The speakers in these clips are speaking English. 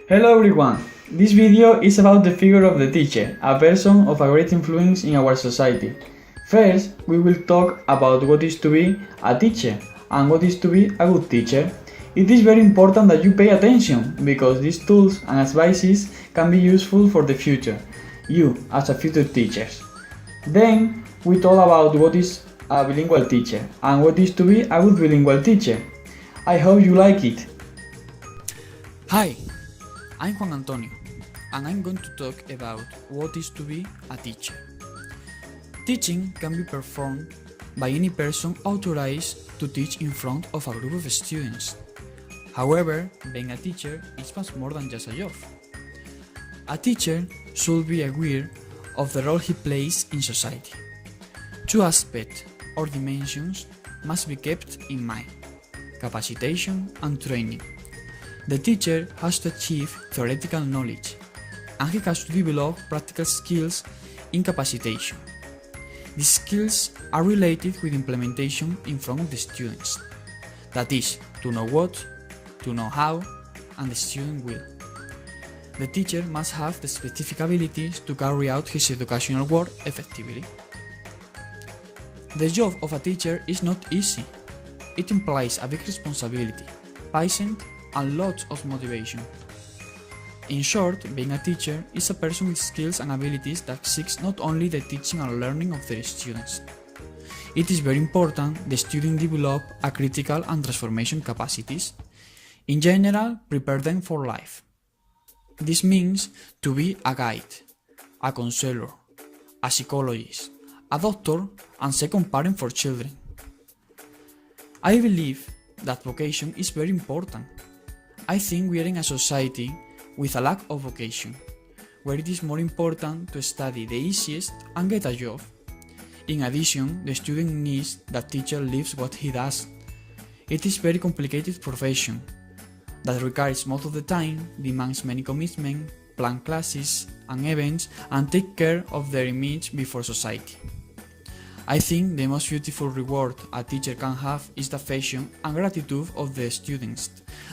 Hello everyone! This video is about the figure of the teacher, a person of a great influence in our society. First, we will talk about what is to be a teacher and what is to be a good teacher. It is very important that you pay attention because these tools and advices can be useful for the future, you as a future teacher. Then, we talk about what is a bilingual teacher and what is to be a good bilingual teacher. I hope you like it. Hi, I'm Juan Antonio, and I'm going to talk about what is to be a teacher. Teaching can be performed by any person authorized to teach in front of a group of students. However, being a teacher is much more than just a job. A teacher should be aware of the role he plays in society. Two aspects or dimensions must be kept in mind: capacitation and training. The teacher has to achieve theoretical knowledge, and he has to develop practical skills in capacitation. These skills are related with implementation in front of the students. That is, to know what, to know how, and the student will. The teacher must have the specific abilities to carry out his educational work effectively. The job of a teacher is not easy. It implies a big responsibility, patience, and lots of motivation. In short, being a teacher is a person with skills and abilities that seeks not only the teaching and learning of their students. It is very important the student develop a critical and transformation capacities. In general, prepare them for life. This means to be a guide, a counselor, a psychologist, a doctor, and second parent for children. I believe that vocation is very important. I think we are in a society with a lack of vocation, where it is more important to study the easiest and get a job. In addition, the student needs that teacher lives what he does. It is a very complicated profession that requires most of the time, demands many commitments, plan classes and events, and take care of their image before society. I think the most beautiful reward a teacher can have is the affection and gratitude of the students,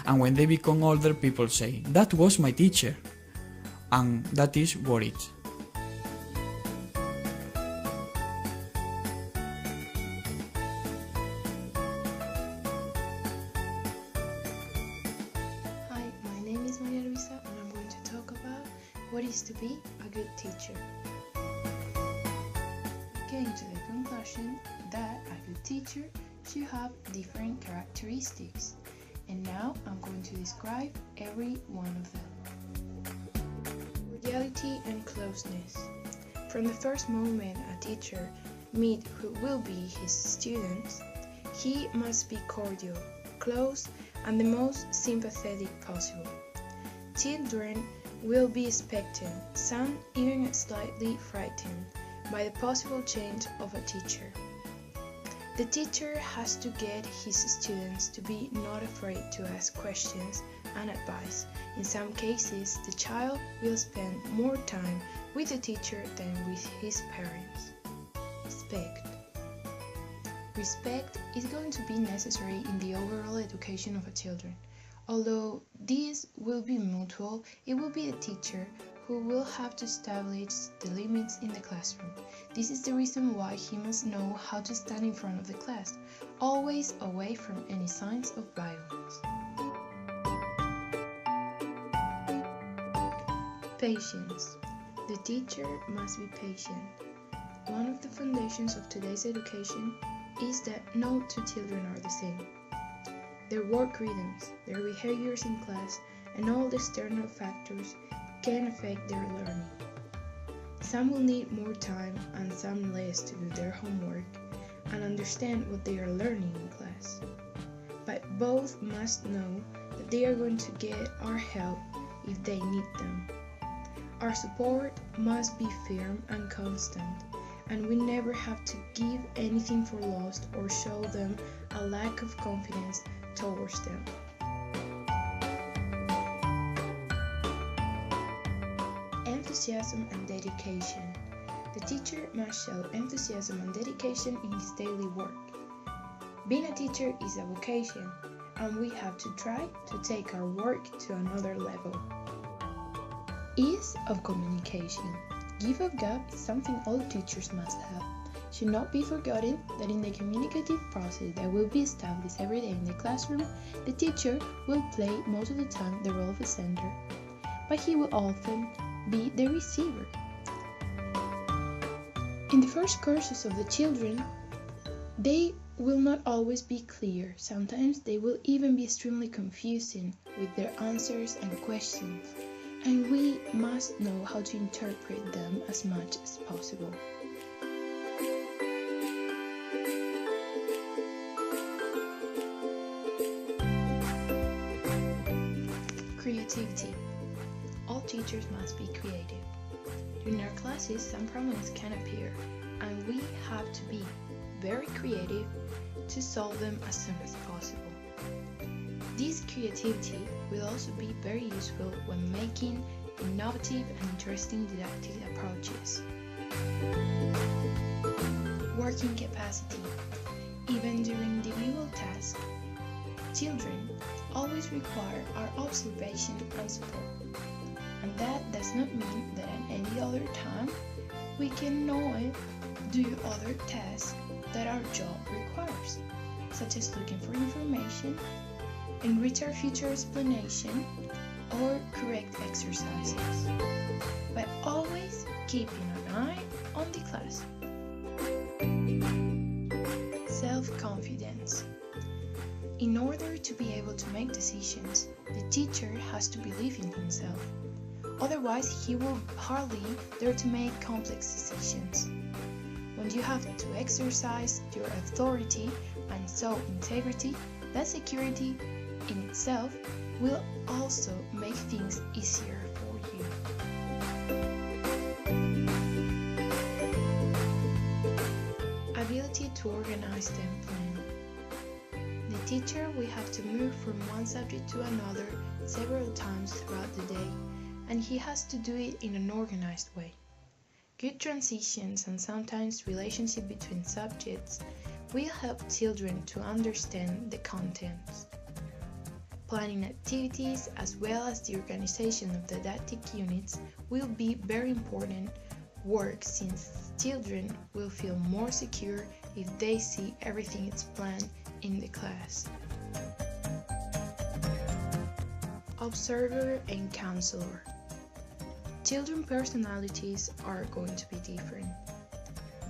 and when they become older, people say, "That was my teacher," and that is worth it. Hi, my name is Maria Luisa and I'm going to talk about what is to be a good teacher. We came to the conclusion that a good teacher should have different characteristics, and now I'm going to describe every one of them. Cordiality and closeness. From the first moment a teacher meets who will be his students, he must be cordial, close, and the most sympathetic possible. Children will be expectant, some even slightly frightened, by the possible change of a teacher. The teacher has to get his students to be not afraid to ask questions and advice. In some cases, the child will spend more time with the teacher than with his parents. Respect. Respect is going to be necessary in the overall education of a children. Although this will be mutual, it will be the teacher who will have to establish the limits in the classroom. This is the reason why he must know how to stand in front of the class, always away from any signs of violence. Patience. The teacher must be patient. One of the foundations of today's education is that no two children are the same. Their work rhythms, their behaviors in class, and all the external factors can affect their learning. Some will need more time and some less to do their homework and understand what they are learning in class. But both must know that they are going to get our help if they need them. Our support must be firm and constant, and we never have to give anything for lost or show them a lack of confidence towards them. Enthusiasm and dedication. The teacher must show enthusiasm and dedication in his daily work. Being a teacher is a vocation, and we have to try to take our work to another level. Ease of communication. Give of gab is something all teachers must have. It should not be forgotten that in the communicative process that will be established every day in the classroom, the teacher will play most of the time the role of a sender, but he will often be the receiver. In the first courses of the children, they will not always be clear. Sometimes they will even be extremely confusing with their answers and questions, and we must know how to interpret them as much as possible. Creativity. All teachers must be creative. During our classes, some problems can appear, and we have to be very creative to solve them as soon as possible. This creativity will also be very useful when making innovative and interesting didactic approaches. Working capacity. Even during individual tasks, children always require our observation and support. And that does not mean that at any other time we cannot do other tasks that our job requires, such as looking for information, enrich our future explanation, or correct exercises, but always keeping an eye on the class. Self-confidence. In order to be able to make decisions, the teacher has to believe in himself. Otherwise, he will hardly dare to make complex decisions. When you have to exercise your authority and show integrity, that security in itself will also make things easier for you. Ability to organize and plan. The teacher will have to move from one subject to another several times throughout the day, and he has to do it in an organized way. Good transitions and sometimes relationship between subjects will help children to understand the contents. Planning activities as well as the organization of the didactic units will be very important work, since children will feel more secure if they see everything is planned in the class. Observer and counselor. Children's personalities are going to be different.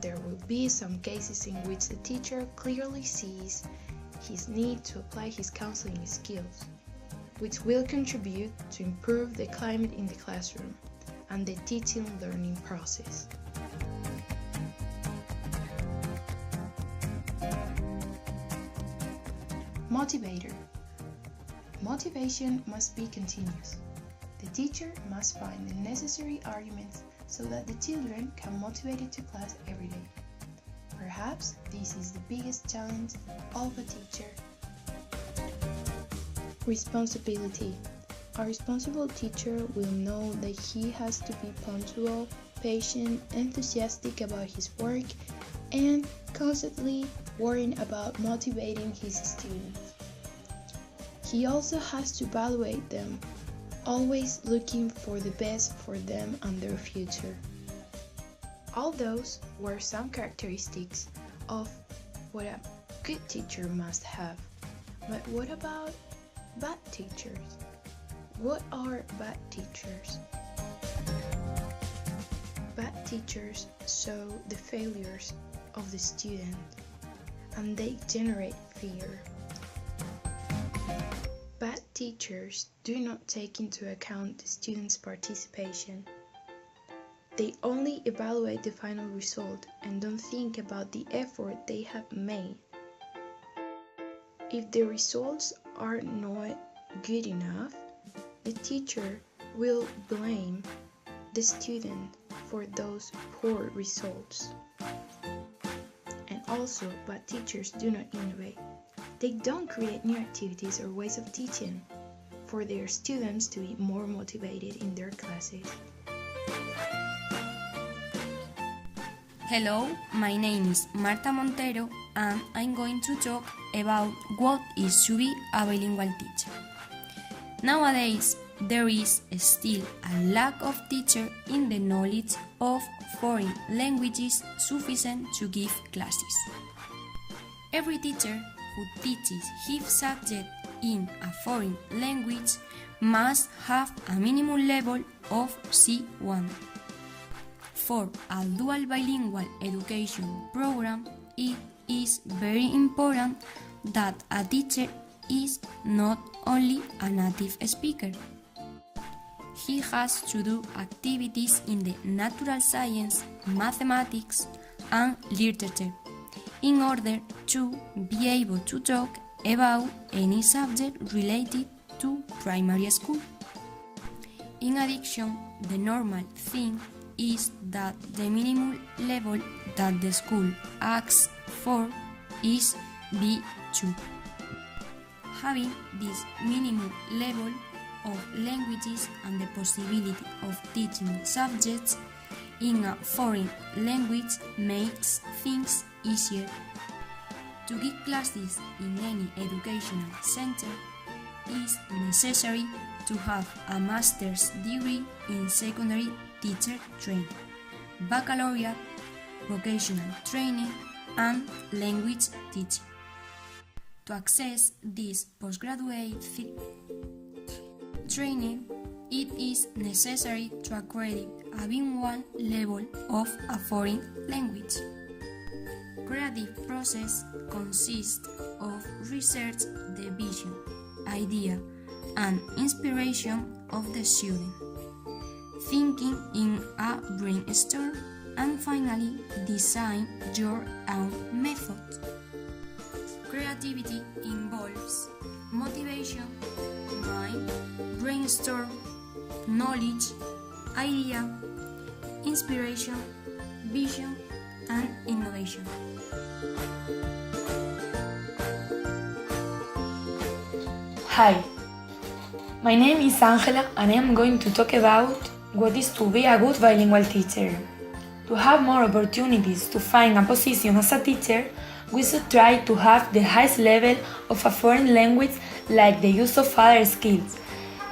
There will be some cases in which the teacher clearly sees his need to apply his counseling skills, which will contribute to improve the climate in the classroom and the teaching learning process. Motivator. Motivation must be continuous. The teacher must find the necessary arguments so that the children can motivate it to class every day. Perhaps this is the biggest challenge of a teacher. Responsibility. A responsible teacher will know that he has to be punctual, patient, enthusiastic about his work, and constantly worrying about motivating his students. He also has to evaluate them, always looking for the best for them and their future. All those were some characteristics of what a good teacher must have. But what about bad teachers? What are bad teachers? Bad teachers show the failures of the student, and they generate fear. Bad teachers do not take into account the student's participation. They only evaluate the final result and don't think about the effort they have made. If the results are not good enough, the teacher will blame the student for those poor results. And also, bad teachers do not innovate. They don't create new activities or ways of teaching for their students to be more motivated in their classes. Hello, my name is Marta Montero and I'm going to talk about what is to be a bilingual teacher. Nowadays, there is still a lack of teachers in the knowledge of foreign languages sufficient to give classes. Every teacher who teaches his subject in a foreign language must have a minimum level of C1. For a dual bilingual education program, it is very important that a teacher is not only a native speaker. He has to do activities in the natural science, mathematics, and literature in order to be able to talk about any subject related to primary school. In addition, the normal thing is that the minimum level that the school asks for is B2. Having this minimum level of languages and the possibility of teaching subjects in a foreign language makes things easier. To give classes in any educational center is necessary to have a master's degree in secondary teacher training, baccalaureate, vocational training, and language teaching. To access this postgraduate training, it is necessary to accredit a B1 level of a foreign language. Creative process consists of research, the vision, idea, and inspiration of the student, thinking in a brainstorm, and finally design your own method. Creativity involves motivation, mind, brainstorm, knowledge, idea, inspiration, vision, and innovation. Hi, my name is Angela and I am going to talk about what is to be a good bilingual teacher. To have more opportunities to find a position as a teacher, we should try to have the highest level of a foreign language, like the use of other skills,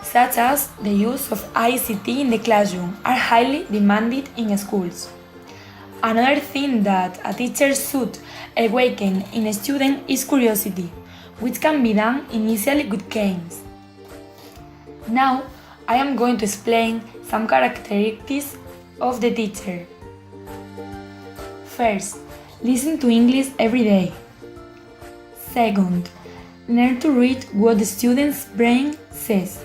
such as the use of ICT in the classroom, are highly demanded in schools. Another thing that a teacher should awaken in a student is curiosity, which can be done initially with games. Now, I am going to explain some characteristics of the teacher. First, listen to English every day. Second, learn to read what the student's brain says.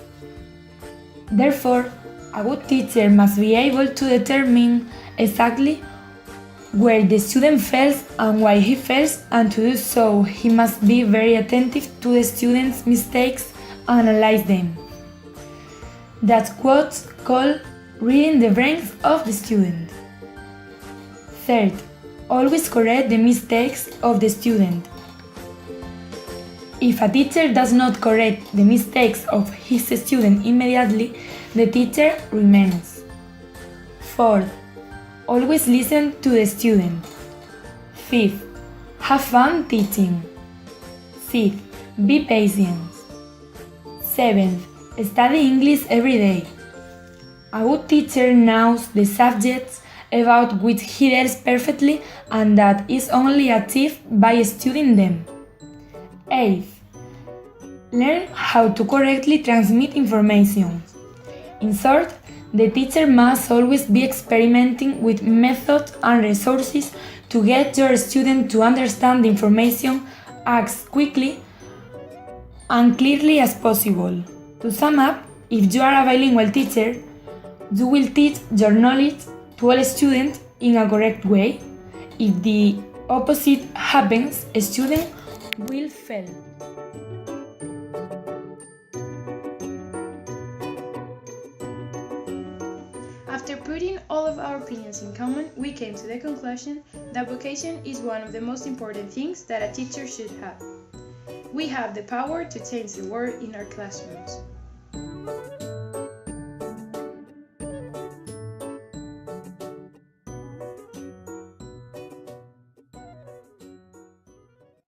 Therefore, a good teacher must be able to determine exactly where the student fails and why he fails, and to do so, he must be very attentive to the student's mistakes and analyze them. That's what's called reading the brains of the student. Third, always correct the mistakes of the student. If a teacher does not correct the mistakes of his student immediately, the teacher remains. Fourth, always listen to the student. Fifth, have fun teaching. Sixth, be patient. Seventh, study English every day. A good teacher knows the subjects about which he deals perfectly and that is only achieved by studying them. Eighth, learn how to correctly transmit information. In short, the teacher must always be experimenting with methods and resources to get your student to understand the information as quickly and clearly as possible. To sum up, if you are a bilingual teacher, you will teach your knowledge to all students in a correct way. If the opposite happens, a student will fail. After putting all of our opinions in common, we came to the conclusion that vocation is one of the most important things that a teacher should have. We have the power to change the world in our classrooms.